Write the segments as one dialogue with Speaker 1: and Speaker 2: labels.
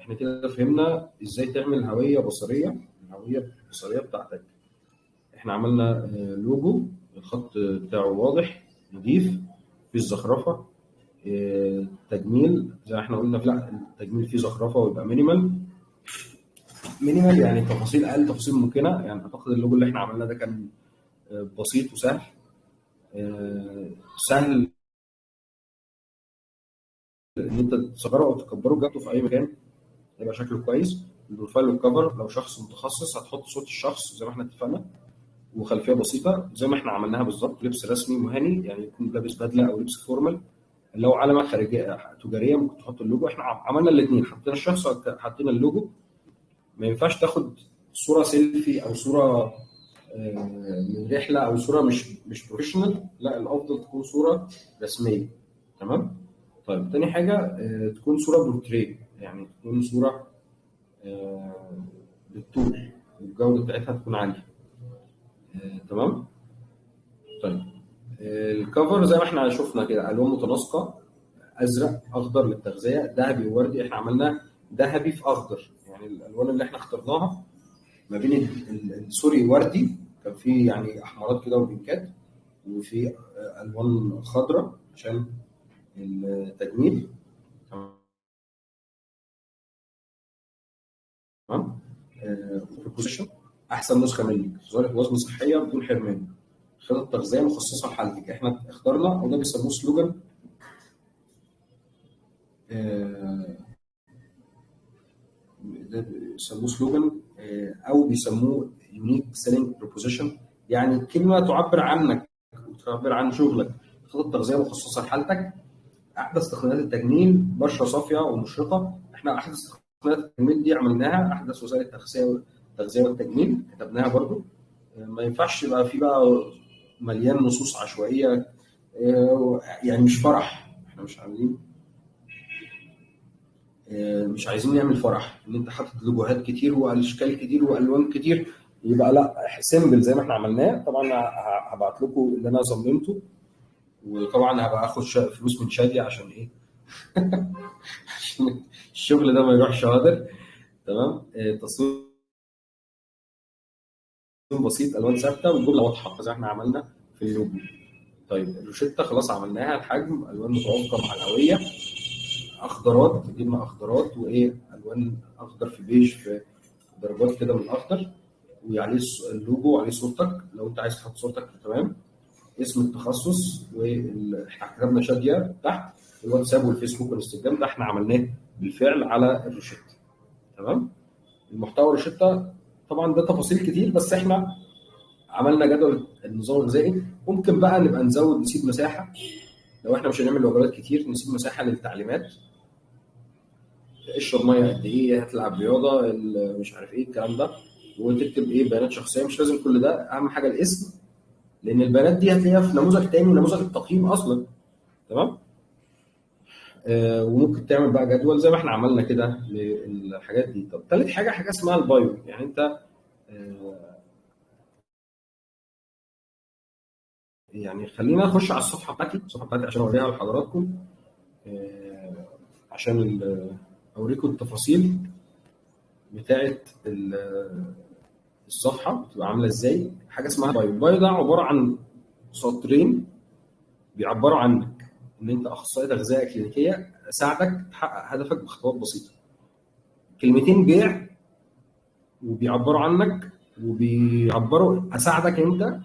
Speaker 1: احنا كده فهمنا ازاي تعمل هويه بصريه. الهويه البصريه بتاعتك احنا عملنا لوجو، الخط بتاعه واضح نضيف، في الزخرفه تجميل زي ما احنا قلنا، لا التجميل فيه زخرفه ويبقى مينيمال. مينيمال يعني تفاصيل اقل تفاصيل ممكنه. يعني اعتقد اللوجو اللي احنا عملناه ده كان بسيط وسهل. سهل ان انت تصغره او تكبره بجد في اي مكان يبقى شكله كويس. البروفايل والكفر لو شخص متخصص هتحط صوت الشخص زي ما احنا اتفقنا، وخلفيه بسيطه زي ما احنا عملناها بالظبط، لبس رسمي مهني يعني يكون لابس بدله او لبس فورمال. لو علامه خارجيه تجاريه ممكن تحط اللوجو. احنا عملنا الاثنين، حطينا الشخص وحطينا اللوجو. ما ينفعش تاخد صوره سيلفي او صوره من رحله او صوره مش بروفيشنال، لا الافضل تكون صوره رسميه. تمام. طيب تاني حاجه تكون صوره بورتريه، يعني تكون صوره بالطول والجوده بتاعتها تكون عاليه. تمام. طيب الكفر زي ما احنا شفنا كده الوان متناسقه، ازرق اخضر للتغذيه، ذهبي ووردي. احنا عملنا ذهبي في اخضر، يعني الالوان اللي احنا اخترناها ما بين سوري وردي، كان في يعني احمرات كده وبينكات، وفي الوان خضراء عشان التجميل. تمام. بروبوزيشن احسن نسخه منك، ذلك وزن صحيه بدون حرمان، خطط تغذيه مخصصه لحالتك. احنا اخترنا وده بيسموه سلوجان، ده بيسموه سلوجان او بيسموه يونيك سيلينج بروبوزيشن، يعني كلمه تعبر عنك وتعبر عن شغلك. خطط تغذيه مخصصه لحالتك، احدث تقنيات التجميل، بشره صافيه ومشرقه. احنا احدث تقنيات التجميل دي عملناها، احدث وسائل التغذيه والتجميل كتبناها برضو. ما ينفعش يبقى في بقى مليان نصوص عشوائيه، يعني مش فرح. احنا مش عاملين مش عايزين نعمل فرح ان انت حاطط لوجوهات كتير واشكال كتير والوان كتير، يبقى لا سيمبل زي ما احنا عملناه. طبعا هبعت لكم اللي انا صممته، وطبعا هبقى اخد فلوس من شادي عشان ايه عشان الشغل ده ما يروحش هدر. تمام. تصميم بسيط، الوان ثابته والجمله واضحه زي ما احنا عملنا في اللوجو. طيب الروشته خلاص عملناها، الحجم الوان متوافقه مع الهويه، اخضرات جبنا اخضرات وايه الوان اخضر في بيج، في درجات كده من الاخضر، وعليه اللوجو وعليه صورتك لو انت عايز تحط صورتك. تمام. اسم التخصص، واحنا كتبنا شاديه تحت. الواتساب والفيسبوك والانستجرام ده احنا عملناه بالفعل على الروشته. تمام. المحتوى الروشته طبعا ده تفاصيل كتير، بس احنا عملنا جدول النظام الغذائي. ممكن بقى نبقى نزود، نسيب مساحه لو احنا مش هنعمل وجبات كتير، نسيب مساحه للتعليمات. اشرب ميه قد ايه، هتلعب رياضه، مش عارف ايه الكلام ده، وتكتب ايه بيانات شخصيه. مش لازم كل ده، اهم حاجه الاسم، لان البيانات دي هتلاقيها في نموذج تاني، نموذج التقييم اصلا. تمام. وممكن تعمل بقى جدول زي ما احنا عملنا كده للحاجات دي. طب ثالث حاجه، حاجه اسمها البايو. يعني انت يعني خلينا نخش على الصفحه بتاعتي عشان اوريها لحضراتكم. عشان اوريكم التفاصيل بتاعه الصفحه بتبقى عامله ازاي. حاجه اسمها بايو ده عباره عن سطرين بيعبروا عنك ان انت اخصائي تغذيه كلينيكيه، اساعدك تحقق هدفك بخطوات بسيطه. كلمتين بيع وبيعبروا عنك، وبيعبروا اساعدك انت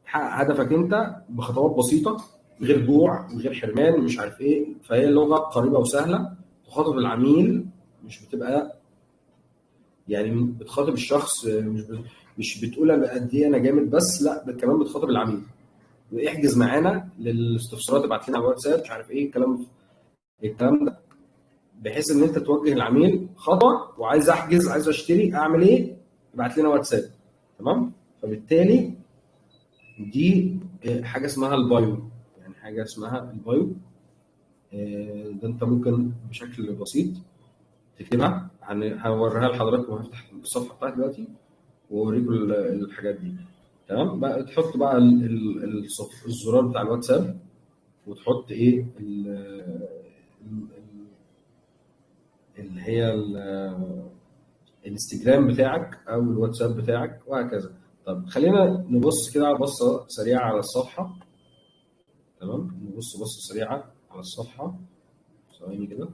Speaker 1: تحقق هدفك انت بخطوات بسيطه، من غير جوع من غير حرمان مش عارف ايه. فهي لغه قريبه وسهله تخاطب العميل، مش بتبقى يعني بتخاطب الشخص، مش بتقول انا قد ايه انا جامد بس، لا كمان بتخاطب العميل. واحجز معانا للاستفسارات، ابعت لنا على الواتساب مش عارف ايه الكلام ده، بحيث ان انت توجه العميل خطوه، وعايز احجز عايز اشتري اعمل ايه، ابعت لنا واتساب. تمام. فبالتالي دي حاجه اسمها البايو. يعني حاجه اسمها البايو ده انت ممكن بشكل بسيط تكتبها. هوريها لحضراتكم، هفتح الصفحه بتاعتي دلوقتي واوريكم الحاجات دي. تمام. بقى تحط بقى الزرار بتاع الواتساب، وتحط ايه اللي هي الانستجرام بتاعك او الواتساب بتاعك وهكذا. طب خلينا نبص كده على بصه سريعه على الصفحه. تمام، نبص بصه سريعه على الصفحه، ثواني كده.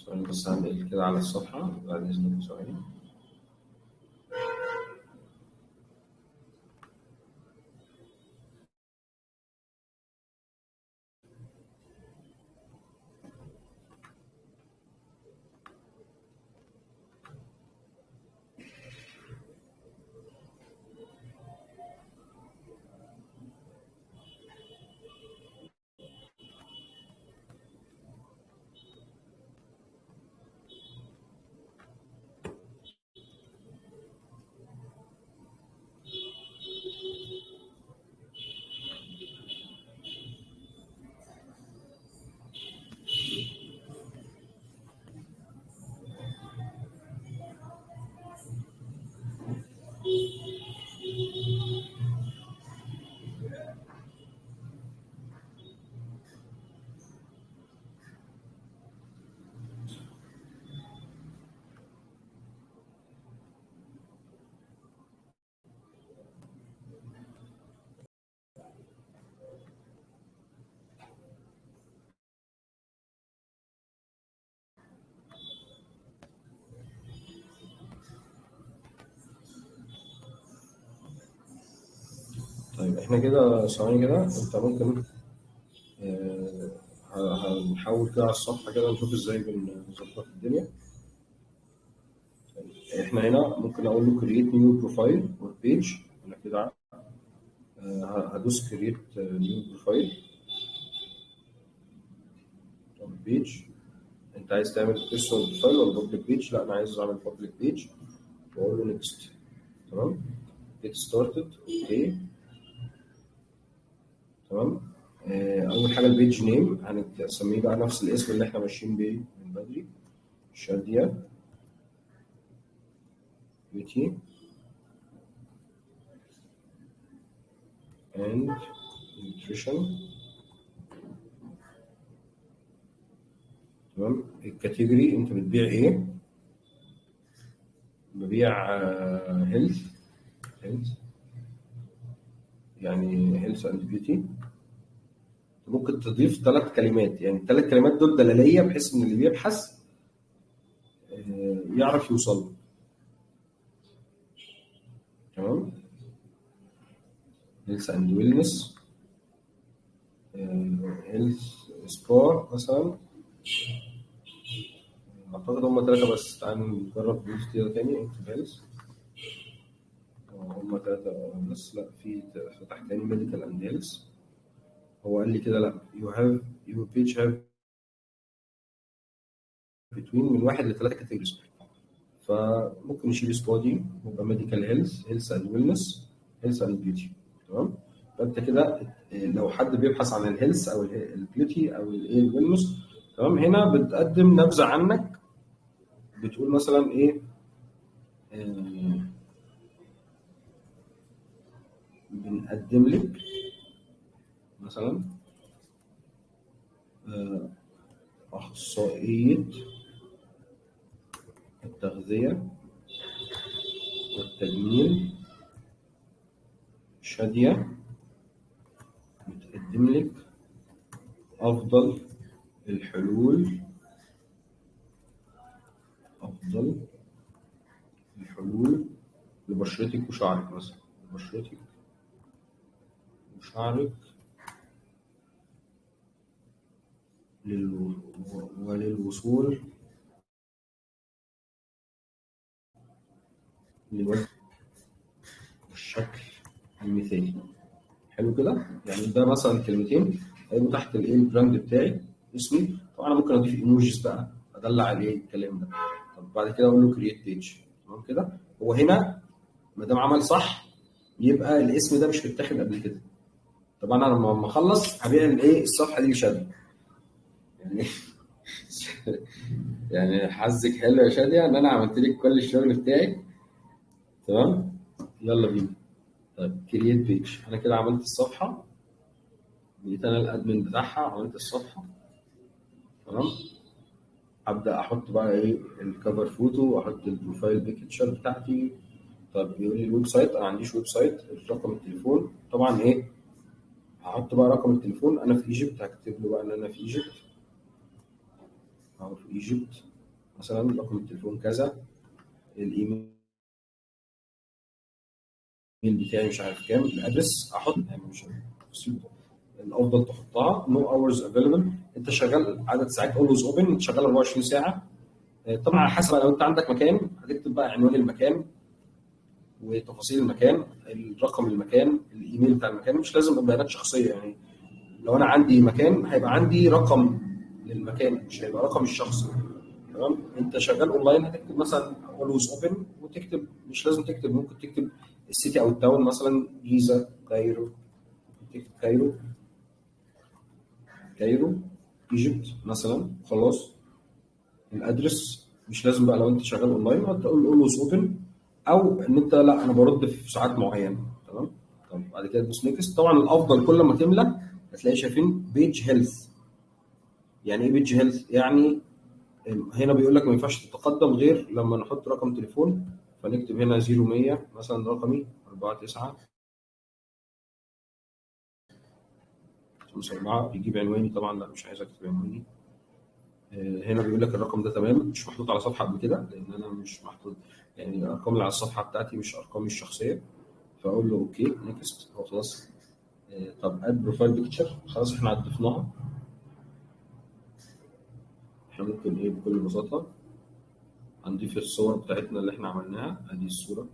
Speaker 1: ثواني بس هعمل كده على الصفحه بعد اذنك، ثواني. طيب احنا كده ثواني كده، انت ممكن آه، هنحاول كده على الصفحه كده نشوف ازاي بنظبط الدنيا. احنا هنا ممكن اقول له create new profile or page. انا كده هدوس create new profile or page. انت عايز تعمل personal profile ولا public page؟ لا انا عايز اعمل public page، واقول له next. تمام، get started. اوكي تمام. اول حاجه البيج نيم هنسميه بقى نفس الاسم اللي احنا ماشيين بيه من بدري، شادية بيوتي اند نيوتريشن. تمام، الكاتيجوري انت بتبيع ايه؟ ببيع هيلث. هيلث يعني هيلث اند بيوتي. ممكن تضيف 3 كلمات، يعني ال3 كلمات دول دلاليه بحيث ان اللي بيبحث يعرف يوصل له. تمام، هيلث اند ويلنس، هيلث سبا مثلا. اعتقد هم 3 بس، تعالوا نجرب نضيف كده تاني اكتب هيلث. هم 3 بس، لا في فتح تاني ميديكال اند هيلث. هو قال لي كده لا، يور بيج هاف بتوين من 1 ل3 كاتيجوريز. فممكن نشيل سبا دي ويبقى ميديكال هيلث، هيلث اند ويلنس، هيلث اند بيوتي. تمام، فانت كده لو حد بيبحث عن الهيلث او البيوتي او الايه الويلنس، تمام، هنا بتقدم نبذه عنك. بتقول مثلا ايه، آه، بنقدم لك مثلا آه، أخصائية التغذية والتجميل شادية، بتقدم لك أفضل الحلول، أفضل الحلول لبشرتك وشعرك مثلا، لبشرتك وشعرك وللوصول للوجه والشكل المثالي. حلو كده، يعني ده مثلا كلمتين هيبقوا تحت الايه البراند بتاعي، اسمي. طبعا انا ممكن اضيف ايموجيز بقى ادلع عليه الكلام ده. طب بعد كده اقول له كرييت بيج. تمام كده، هو هنا ما دام عمل صح يبقى الاسم ده مش متاخد قبل كده. طبعا انا لما اخلص هبيع الايه الصفحه دي لشد يعني يعني حظك حلو يا شادية ان انا عملت لك كل الشغل بتاعي. تمام. يلا بينا. طيب كرييت بيج، انا كده عملت الصفحه، بقيت انا الادمن بتاعها، عملت الصفحه. تمام. ابدا احط بقى ايه الكفر فوتو، واحط البروفايل بيكتشر بتاعتي. طب بيقول لي الويب سايت، انا ما عنديش ويب سايت. رقم التليفون طبعا ايه، هحط بقى رقم التليفون. انا في ايجيبت، هكتب له بقى ان انا في ايجيبت، او في ايجيبت مثلا. رقم التليفون كذا، الايميل بتاعي مش عارف كام، الادرس احط يعني مش الافضل تحطها نو اورز افيلبل. انت شغال عدد ساعات اولويز اوبن، انت شغال 24 ساعه. طبعا على حسب، لو انت عندك مكان هتكتب بقى عنوان المكان وتفاصيل المكان، الرقم المكان، الايميل بتاع المكان. مش لازم بيانات شخصيه يعني. لو انا عندي مكان هيبقى عندي رقم للمكان، مش هيبقى رقم الشخصي. تمام. انت شغال اونلاين هتكتب مثلا اولويز اوبن، وتكتب مش لازم تكتب، ممكن تكتب السيتي او التاون، مثلا جيزه، كايرو. تكتب كايرو، كايرو ايجيبت مثلا، خلاص. الادرس مش لازم بقى، لو انت شغال اونلاين هتقول اولويز اوبن، او ان انت لا انا برد في ساعات معينه. تمام. طب بعد كده تدوس نيكست. طبعا الافضل كل ما تملى هتلاقي شايفين بيج هيلث. يعني ايه بيج هيلث؟ يعني هنا بيقول لك ما ينفعش تتقدم غير لما نحط رقم تليفون. فنكتب هنا 0100 مثلا، رقمي 49 54. بيجيب عنواني طبعا، لا مش عايز اكتب عنواني. هنا بيقول لك الرقم ده تمام، مش محطوط على صفحه قبل كده، لان انا مش محطوط يعني الارقام اللي على الصفحه بتاعتي مش ارقامي الشخصيه. فاقول له اوكي نيكست، هو خلاص. طب اد بروفايل بيكتشر، خلاص احنا ضفناها. احنا ممكن ايه بكل بساطه هنضيف الصور بتاعتنا اللي احنا عملناها. ادي الصوره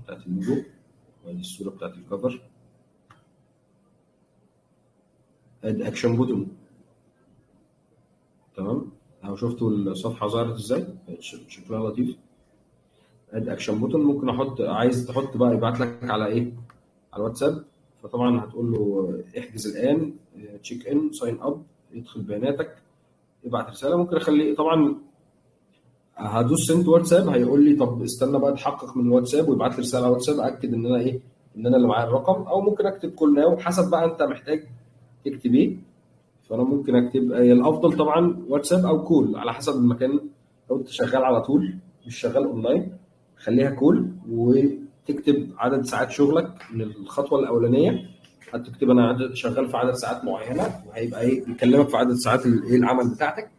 Speaker 1: بتاعت اللوجو، وادي الصوره بتاعت الكفر. اد اكشن بوتون. تمام. اهو شفتوا الصفحه ظهرت ازاي، بقت شكلها لطيف. اد اكشن بوتون، ممكن احط، عايز تحط بقى يبعت لك على ايه، على الواتساب. فطبعا هتقول له احجز الان، تشيك ان، ساين اب، يدخل بياناتك، يبعت رساله. ممكن اخليه طبعا، هدوس سنت واتساب، هيقول لي طب استنى بقى اتحقق من الواتساب، ويبعت لي رساله على الواتساب اكد ان انا ايه، ان انا اللي معايا الرقم. او ممكن اكتب كل ناو، حسب بقى انت محتاج تكتب ايه. فانا ممكن اكتب الافضل طبعا واتساب او كول على حسب المكان. لو انت شغال على طول مش شغال اونلاين، خليها كول، وتكتب عدد ساعات شغلك من الخطوه الاولانيه. هتكتب انا شغال في عدد ساعات معينه، وهيبقى ايه بيكلمك في عدد ساعات ايه العمل بتاعتك.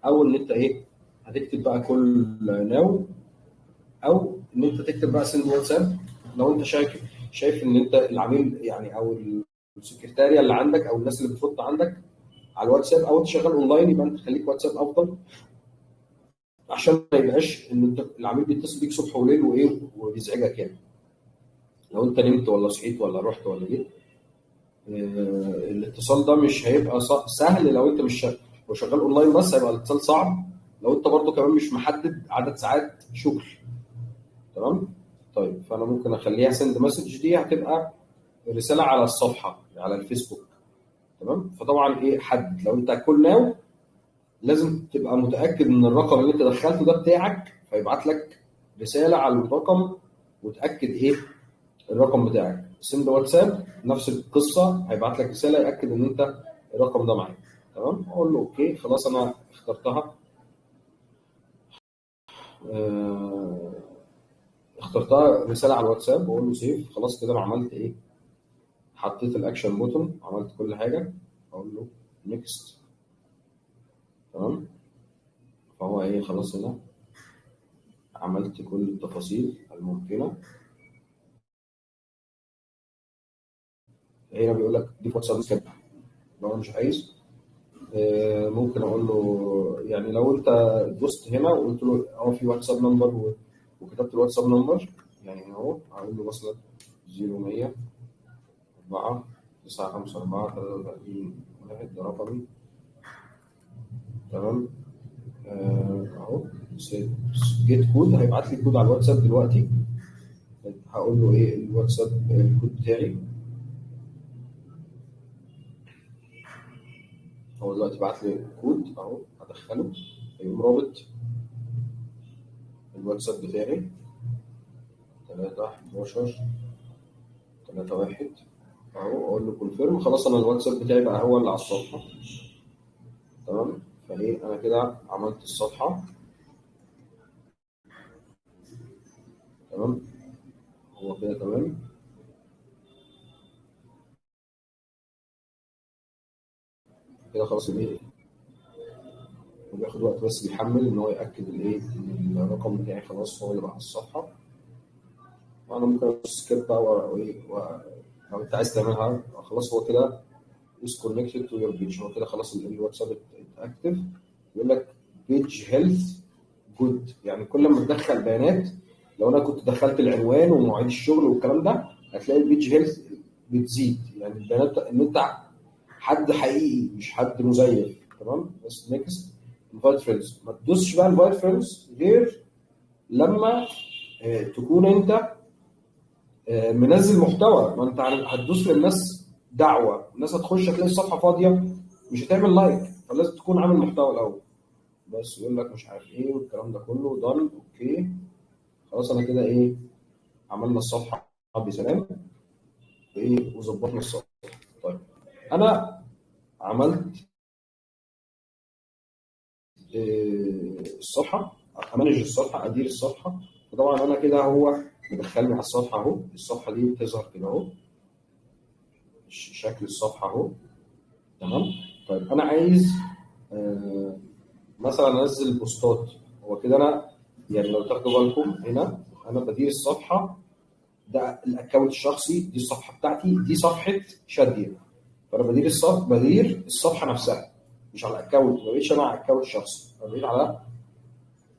Speaker 1: او ان انت ايه هتكتب بقى كل ناو، او ان انت تكتب بقى سند واتساب. لو انت شايف ان انت العميل يعني، او السكرتاريه اللي عندك، او الناس اللي بترد عندك على الواتساب، او انت شغال اونلاين، يبقى انت خليك واتساب افضل، عشان ما يبقاش ان انت العميل بيتصل بيك صبح وليل وايه وبيزعجك يعني. لو انت نمت ولا صحيت ولا رحت ولا جيت، الاتصال ده مش هيبقى سهل. لو انت مش لو شغال اونلاين بس هيبقى الاتصال صعب، لو انت برضو كمان مش محدد عدد ساعات شغل. تمام. طيب فانا ممكن اخليها سند مسج، دي هتبقى رساله على الصفحه على الفيسبوك. تمام. فطبعا ايه حدد، لو انت كل ناو لازم تبقى متاكد ان الرقم اللي انت دخلته ده بتاعك، فيبعت لك رساله على الرقم وتاكد ايه الرقم بتاعك. سند واتساب نفس القصه، هيبعت لك رساله ياكد ان انت الرقم ده معاك. تمام. اقول له اوكي خلاص، انا اخترتها. آه، اخترتها رساله على الواتساب، واقول له سيف. خلاص كده انا عملت ايه، حطيت الاكشن بوتون، عملت كل حاجه. اقول له نيكست. تمام. فهو ايه خلاص هنا عملت كل التفاصيل الممكنه. هنا بيقول لك دي واتساب كده. لو انا مش عايز، ممكن اقول له يعني، لو انت دوست هنا وقلت له اه في واتساب نمبر وكتبت الواتساب نمبر، يعني اهو هقول له مثلا 0100 4 954 33 1، ده رقمي. تمام. اهو جيت كود، هيبعت لي كود على الواتساب دلوقتي. هقول له ايه الواتساب الكود بتاعي. هو دلوقتي بعت لي كود اهو، هدخله يقوم رابط الواتساب بتاعي 3 11 3 1 اهو، اقول له كونفيرم. خلاص انا الواتساب بتاعي بقى هو اللي على الصفحه. تمام. فايه انا كده عملت الصفحه. تمام. هو كده تمام. كده خلاص الايه، وبياخد وقت بس بيحمل ان هو ياكد الايه ان الرقم بتاعي خلاص هو اللي بقى على الصفحه. وانا ممكن سكيب بقى لو انت عايز تعملها خلاص. هو كده is connected to your page. هو كده خلاص الواتساب اتاكتف. يقول لك page health good، يعني كل ما تدخل بيانات، لو انا كنت دخلت العنوان ومواعيد الشغل والكلام ده هتلاقي البيج هيلث بتزيد، يعني البيانات ان انت حد حقيقي مش حد مزيف. تمام. بس نيكست انفايت فريندز، ما تدوسش بقى انفايت فريندز غير لما تكون انت منزل محتوى. ما انت هتدوس للناس دعوه، الناس هتخش هتلاقي الصفحه فاضيه مش هتعمل لايك، فلازم تكون عامل محتوى الاول. بس يقول لك مش عارف ايه والكلام ده كله دان. اوكي خلاص انا كده ايه عملنا الصفحه بسلام وايه وظبطنا الصفحه. طيب انا عملت الصفحه، امانج الصفحه، ادير الصفحه. فطبعا انا كده هو مدخلني على الصفحه اهو، الصفحه دي بتظهر كده اهو، شكل الصفحه اهو. تمام. طيب انا عايز مثلا انزل بوستات. هو كده انا يعني لو تاخدوا بالكم هنا انا بدير الصفحه، ده الاكونت الشخصي، دي الصفحه بتاعتي، دي صفحه شاديه. فانا بدير الصفحه نفسها مش على الاكونت، ما بقتش انا على الاكونت الشخصي، انا بدير على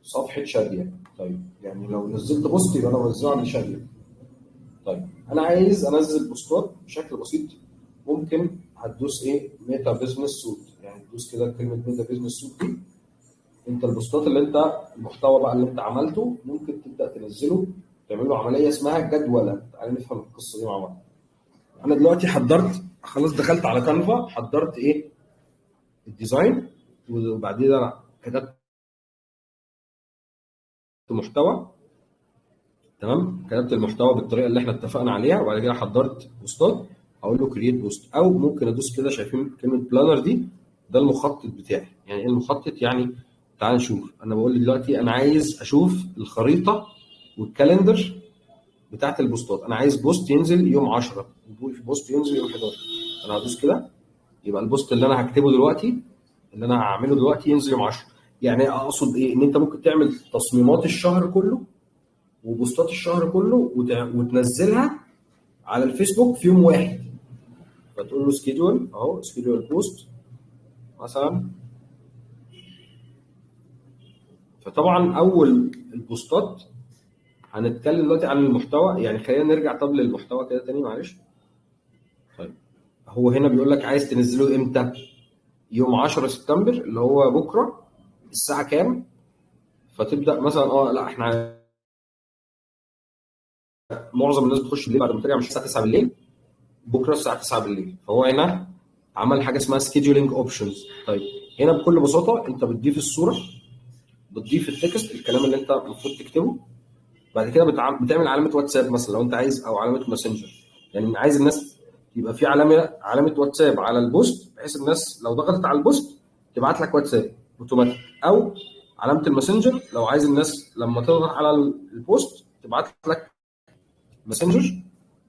Speaker 1: صفحه شاديه. طيب يعني لو نزلت بوست يبقى انا بوزعه على شاديه. طيب انا عايز انزل بوستات بشكل بسيط، ممكن هتدوس ايه ميتا بزنس سوت، يعني تدوس كده كلمه ميتا بزنس سوت دي. انت البوستات اللي انت المحتوى بقى اللي انت عملته ممكن تبدا تنزله، تعمل له عمليه اسمها جدوله. تعالى نفهم القصه دي مع بعض. انا دلوقتي حضرت خلاص، دخلت على كانفا، حضرت ايه الديزاين، وبعدين انا كتبت محتوى. تمام. كتبت المحتوى بالطريقه اللي احنا اتفقنا عليها، وبعد كده حضرت بوستات. هقول له كرييت بوست، او ممكن ادوس كده، شايفين كلمه بلانر دي؟ ده المخطط بتاعي. يعني ايه المخطط؟ يعني تعال نشوف. انا بقول دلوقتي انا عايز اشوف الخريطه والكالندر بتاعت البوستات. انا عايز بوست ينزل يوم 10، بوست ينزل يوم 11. انا هدوس كده، يبقى البوست اللي انا هكتبه دلوقتي اللي انا هعمله دلوقتي ينزل يوم 10. يعني اقصد ايه؟ ان انت ممكن تعمل تصميمات الشهر كله وبوستات الشهر كله وتنزلها على الفيسبوك في يوم واحد. فتقول له سكيدول اهو، سكيدول بوست مثلا. فطبعا اول البوستات هنتكلم دلوقتي عن المحتوى. يعني خلينا نرجع طب للمحتوى كده تاني معلش. طيب هو هنا بيقول لك عايز تنزله امتى؟ يوم 10 سبتمبر اللي هو بكره. الساعه كام؟ فتبدا مثلا لا احنا معظم الناس بتخش بالليل بعد ما ترجع، مش الساعه 9 بالليل، بكره الساعه 9 بالليل. فهو هنا عمل حاجه اسمها سكيدولينج اوبشنز. طيب هنا بكل بساطه انت بتضيف الصوره، بتضيف التكست، الكلام اللي انت المفروض تكتبه. بعد كده بتعمل علامه واتساب مثلا لو انت عايز، او علامه ماسنجر. يعني عايز الناس يبقى في علامه واتساب على البوست، بحيث الناس لو ضغطت على البوست تبعت لك واتساب اوتوماتيك، او علامه الماسنجر لو عايز الناس لما تضغط على البوست تبعت لك ماسنجر.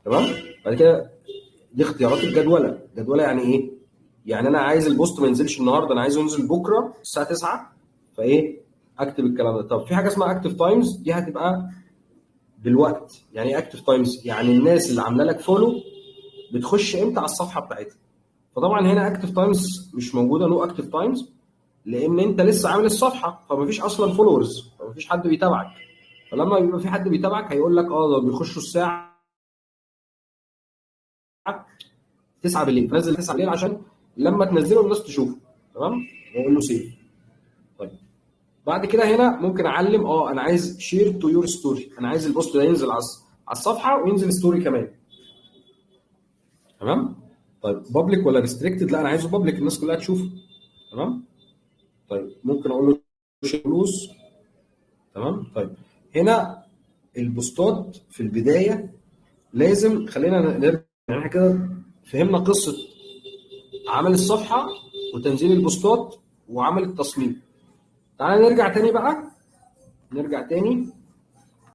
Speaker 1: تمام. بعد كده دي اختيارات الجدوله. جدوله يعني ايه؟ يعني انا عايز البوست ما ينزلش النهارده، انا عايزه ينزل بكره الساعه 9. فايه اكتب الكلام ده. طب في حاجه اسمها اكتف تايمز، دي هتبقى بالوقت. يعني ايه اكتف تايمز؟ يعني الناس اللي عامله لك فولو بتخش امتى على الصفحه بتاعتها. فطبعا هنا اكتف تايمز مش موجوده، نو اكتف تايمز، لان انت لسه عامل الصفحه فمفيش اصلا فولورز، فمفيش حد بيتابعك. فلما يبقى في حد بيتابعك هيقول لك ده بيخشوا الساعه 9 بالليل، فنزل 9 بالليل عشان لما تنزله الناس تشوفه. تمام. واقول له سيف. طيب بعد كده هنا ممكن اعلم انا عايز شير تو يور ستوري، انا عايز البوست ده ينزل على الصفحه وينزل ستوري كمان. تمام. طيب بابليك ولا ريستريكتد؟ لا انا عايزه بابليك، الناس كلها تشوفه. تمام. طيب ممكن اقول له فلوس. تمام. طيب هنا البوستات في البدايه لازم خلينا نرجع، يعني احنا كده فهمنا قصه عمل الصفحه وتنزيل البوستات وعمل التصميم. تعالى نرجع تاني بقى، نرجع تاني